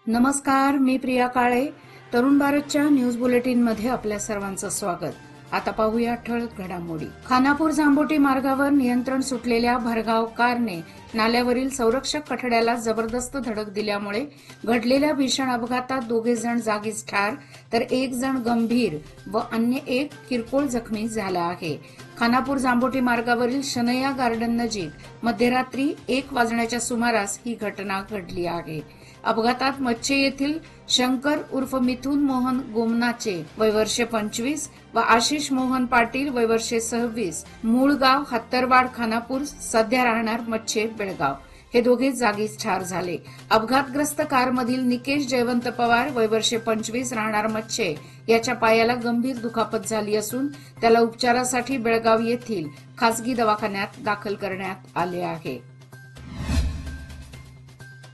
नमस्कार, मी प्रिया काळे. तरुण भारतच्या न्यूज बुलेटिन मध्ये आपल्या सर्वांचं स्वागत. आता पाहूया ठळक घडामोडी. खानापूर जांबोटी मार्गावर नियंत्रण सुटलेल्या भरधाव कारने नाल्यावरील संरक्षक कठड्याला जबरदस्त धडक दिल्यामुळे घडलेल्या भीषण अपघातात 2 जण जागीच ठार तर 1 जण गंभीर व अन्य 1 किरकोळ जखमी झाला आहे. खानापूर जांबोटी मार्गावरील शनैया गार्डन नजीक मध्यरात्री 1 वाजण्याच्या सुमारास ही घटना घडली आहे. अपघातात मच्छे येथील शंकर उर्फ मिथुन मोहन गोमनाचे वय वर्षे 25 व आशिष मोहन पाटील वय वर्षे 26 मूळ गाव हत्तरवाड खानापूर सध्या राहणार मच्छे बेळगाव हे दोघे जागीच ठार झाले. अपघातग्रस्त कारमधील निकेश जयवंत पवार वय वर्षे 25 राहणार मच्छे याच्या पायाला गंभीर दुखापत झाली असून त्याला उपचारासाठी बेळगाव येथील खासगी दवाखान्यात दाखल करण्यात आले आहे.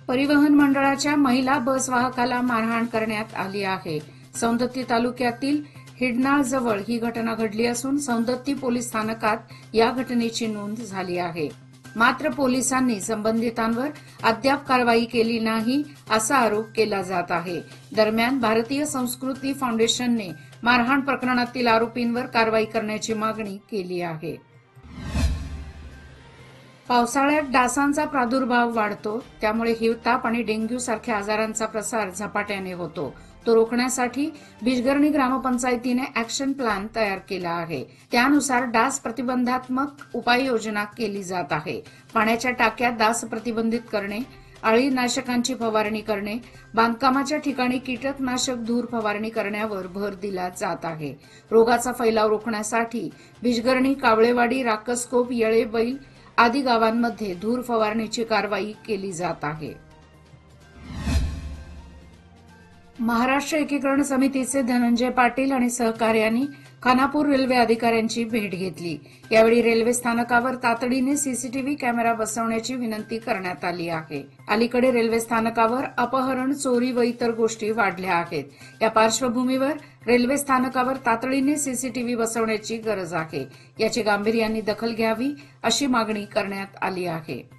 परिवहन मंडळाच्या महिला बस वाहकाला मारहाण करण्यात आली आहे. सौंदत्ती तालुक्यातील हिडनाळजवळ ही घटना घडली असून सौंदत्ती पोलीस स्थानकात या घटनेची नोंद झाली आहे. मात्र पोलिसांनी संबंधितांवर अद्याप कारवाई केली नाही असा आरोप केला जात आहे. दरम्यान भारतीय संस्कृती फाउंडेशनने मारहाण प्रकरणातील आरोपींवर कारवाई करण्याची मागणी केली आहे. पावसाळ्यात डासांचा प्रादुर्भाव वाढतो, त्यामुळे हिवताप आणि डेंग्यू सारख्या आजारांचा प्रसार झपाट्याने होतो. तो रोखण्यासाठी बिजगर्णी ग्रामपंचायतीने ऍक्शन प्लॅन तयार केला आहे. त्यानुसार डास प्रतिबंधात्मक उपाययोजना केली जात आहे. पाण्याच्या टाक्यात डास प्रतिबंधित करणे, अळीनाशकांची फवारणी करणे, बांधकामाच्या ठिकाणी कीटकनाशक धूर फवारणी करण्यावर भर दिला जात आहे. रोगाचा फैलाव रोखण्यासाठी बिजगर्णी, कावळेवाडी, राकसकोप, येळेबैल आदी गावांमध्ये धूर फवारणीची कारवाई केली जात आहे. महाराष्ट्र एकीकरण समितीचे धनंजय पाटील आणि सहकार्यांनी खानापूर रेल्वे अधिकाऱ्यांची भेट घेतली. यावेळी रेल्वे स्थानकावर तातडीने सीसीटीव्ही कॅमेरा बसवण्याची विनंती करण्यात आली आहे. अलीकडे रेल्वे स्थानकावर अपहरण, चोरी व इतर गोष्टी वाढल्या आहेत. या पार्श्वभूमीवर रेल्वे स्थानकावर तातडीने सीसीटीव्ही बसवण्याची गरज आहे. याची गांभीर्याने दखल घ्यावी अशी मागणी करण्यात आली आहे.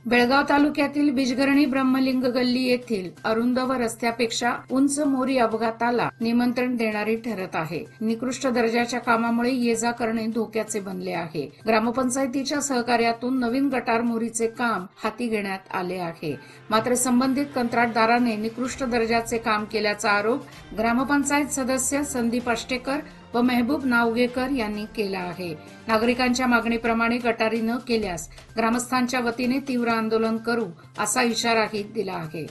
बेळगाव तालुक्यातील बिजगर्णी ब्रह्मलिंग गल्ली येथील अरुंद व रस्त्यापेक्षा उंच मोरी अपघाताला निमंत्रण देणारी ठरत आहे. निकृष्ट दर्जाच्या कामामुळे ये जा करणे धोक्याचे बनले आहे. ग्रामपंचायतीच्या सहकार्यातून नवीन गटार मोरीचे काम हाती घेण्यात आले आहे. मात्र संबंधित कंत्राटदाराने निकृष्ट दर्जाचे काम केल्याचा आरोप ग्रामपंचायत सदस्य संदीप आष्टेकर व मेहबूब नावगेकर यांनी केला आहे. नागरिकांच्या मागणीप्रमाणे गटारी न केल्यास ग्रामस्थांच्या वतीने तीव्र आंदोलन करू असा इशाराही दिला आहे.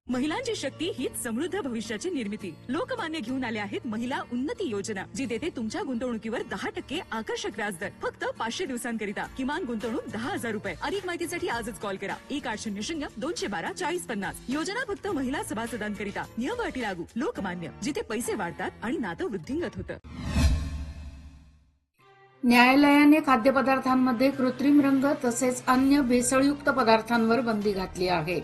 महिलांची शक्ती हीच समृद्ध भविष्याची निर्मिती. लोकमान्य घेऊन आले आहेत महिला उन्नती योजना, जी देते तुमच्या गुंतवणुकीवर 10% आकर्षक व्याजदर फक्त 500 दिवसांकरिता. किमान गुंतवणूक 10,000 रुपये. अधिक माहितीसाठी आजच कॉल करा 1800-212-4050. योजना फक्त महिला सभासदांकरिता. नियम अटी लागू. लोकमान्य, जिथे पैसे वाढतात आणि नातं वृद्धिंगत होतं. न्यायालयाने खाद्यपदार्थांमध्ये कृत्रिम रंग तसेच अन्य भेसळयुक्त पदार्थांवर बंदी घातली आहे.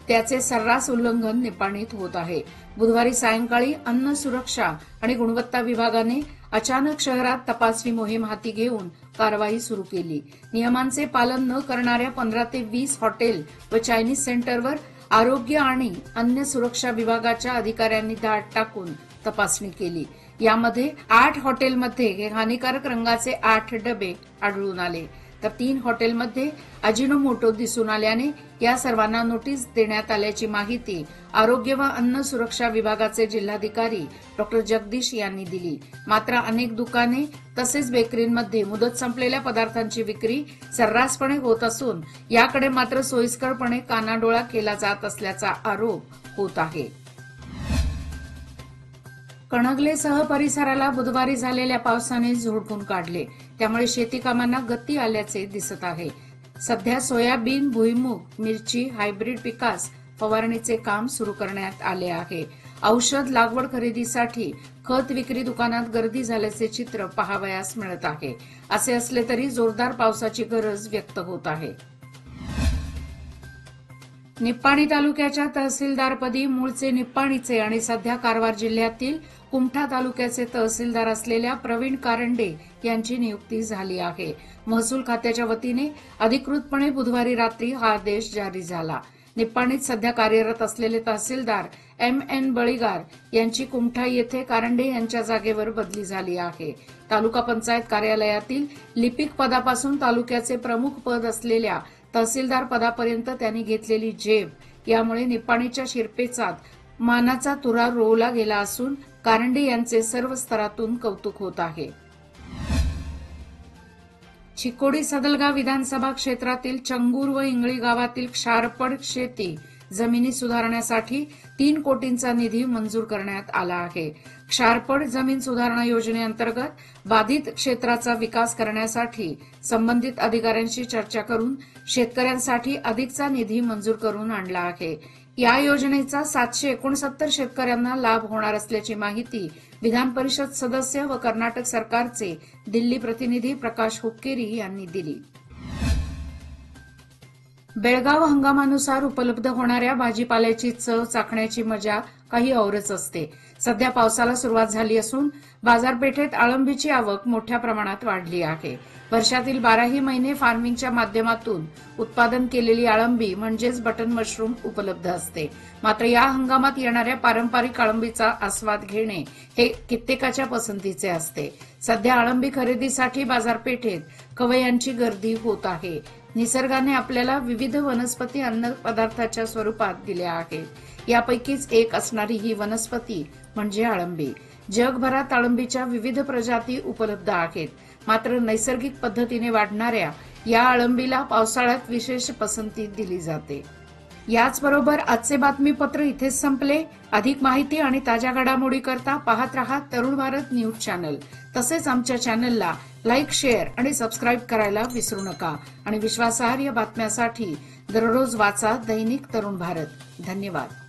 त्याचे सर्रास उल्लंघन निपाणीत होत आहे. बुधवारी सायंकाळी अन्न सुरक्षा आणि गुणवत्ता विभागाने अचानक शहरात तपासणी मोहीम हाती घेऊन कारवाई सुरू केली. नियमांचे पालन न करणाऱ्या 15 ते 20 हॉटेल व चायनीज सेंटरवर आरोग्य आणि अन्न सुरक्षा विभागाच्या अधिकाऱ्यांनी धाड टाकून तपासणी केली. यामध्ये 8 हॉटेलमध्ये हानिकारक रंगाचे 8 डबे आढळून आले तर 3 हॉटेलमध्ये अजिनोमोटो दिसून आल्याने या सर्वांना नोटीस देण्यात आल्याची माहिती आरोग्य व अन्न सुरक्षा विभागाचे जिल्हाधिकारी डॉ. जगदीश यांनी दिली. मात्र अनेक दुकाने तसेच बेकरींमध्ये मुदत संपलेल्या पदार्थांची विक्री सर्रासपणे होत असून याकडे मात्र सोयीस्करपणे कानाडोळा केला जात असल्याचा आरोप होत आहे. कणगलेसह परिसराला बुधवारी झालेल्या पावसाने झोडपून काढले, त्यामुळे शेती कामांना गती आल्याचे दिसत आहे. सध्या सोयाबीन, भुईमूग, मिरची, हायब्रिड पिकास फवारणीचे काम सुरू करण्यात आले आहे. औषध लागवड खरेदीसाठी खत विक्री दुकानात गर्दी झाल्याचे चित्र पाहावयास मिळत आहे. असे असले तरी जोरदार पावसाची गरज व्यक्त होत आहे. निप्पाणी तालुक्याच्या तहसीलदारपदी मूळचे निप्पाणीचे आणि सध्या कारवार जिल्ह्यातील कुमठा तालुक्याचे तहसीलदार असलेल्या प्रवीण कारंडे यांची नियुक्ती झाली आहे. महसूल खात्याच्या वतीने अधिकृतपणे बुधवारी रात्री हा आदेश जारी झाला. निप्पाणीत सध्या कार्यरत असलेले तहसीलदार M.N. बळीगार यांची कुमठा येथे कारंडे यांच्या जागेवर बदली झाली आहे. तालुका पंचायत कार्यालयातील लिपिक पदापासून तालुक्याचे प्रमुख पद असलेल्या तहसीलदार पदापर्यंत त्यांनी घेतलेली झेप यामुळे निप्पाणीच्या शिरपेचात मानाचा तुरा रोवला गेला असून कारंडे यांचे सर्व स्तरातून कौतुक होत आहे. चिकोडी सदलगा विधानसभा क्षेत्रातील चंगूर व इंगळी गावातील क्षारपड शेती जमिनी सुधारण्यासाठी 3 कोटींचा निधी मंजूर करण्यात आला आहे. क्षारपड जमीन सुधारणा योजनेअंतर्गत बाधित क्षेत्राचा विकास करण्यासाठी संबंधित अधिकाऱ्यांशी चर्चा करून शेतकऱ्यांसाठी अधिकचा निधी मंजूर करून आणला आहे. या योजनेचा 769 शेतकऱ्यांना लाभ होणार असल्याची माहिती विधान परिषद सदस्य व कर्नाटक सरकारचे दिल्ली प्रतिनिधी प्रकाश हुक्केरी यांनी दिली. बेळगाव हंगामानुसार उपलब्ध होणाऱ्या भाजीपाल्याची चव चाखण्याची मजा काही औरच असते. सध्या पावसाला सुरुवात झाली असून बाजारपेठेत अळंबीची आवक मोठ्या प्रमाणात वाढली आहे. वर्षातील 12ही महिने फार्मिंगच्या माध्यमातून उत्पादन केलेली अळंबी म्हणजेच बटन मशरूम उपलब्ध असते. मात्र या हंगामात येणाऱ्या पारंपरिक अळंबीचा आस्वाद घेणे हे कित्येकाच्या पसंतीचे असते. सध्या अळंबी खरेदीसाठी बाजारपेठेत खवय्यांची गर्दी होत आहे. निसर्गाने आपल्याला विविध वनस्पती अन्न पदार्थाच्या स्वरूपात दिल्या आहेत. यापैकीच एक असणारी ही वनस्पती म्हणजे अळंबी. जगभरात अळंबीच्या विविध प्रजाती उपलब्ध आहेत. मात्र नैसर्गिक पद्धतीने वाढणाऱ्या या अळंबीला पावसाळ्यात विशेष पसंती दिली जाते. याचबरोबर आजचे बातमीपत्र इथेच संपले. अधिक माहिती आणि ताज्या घडामोडी करता पाहत रहा तरुण भारत न्यूज चॅनल. तसेच आमच्या चॅनलला लाईक, शेअर आणि सबस्क्राईब करायला विसरू नका. आणि विश्वासार्ह बातम्यासाठी दररोज वाचा दैनिक तरुण भारत. धन्यवाद.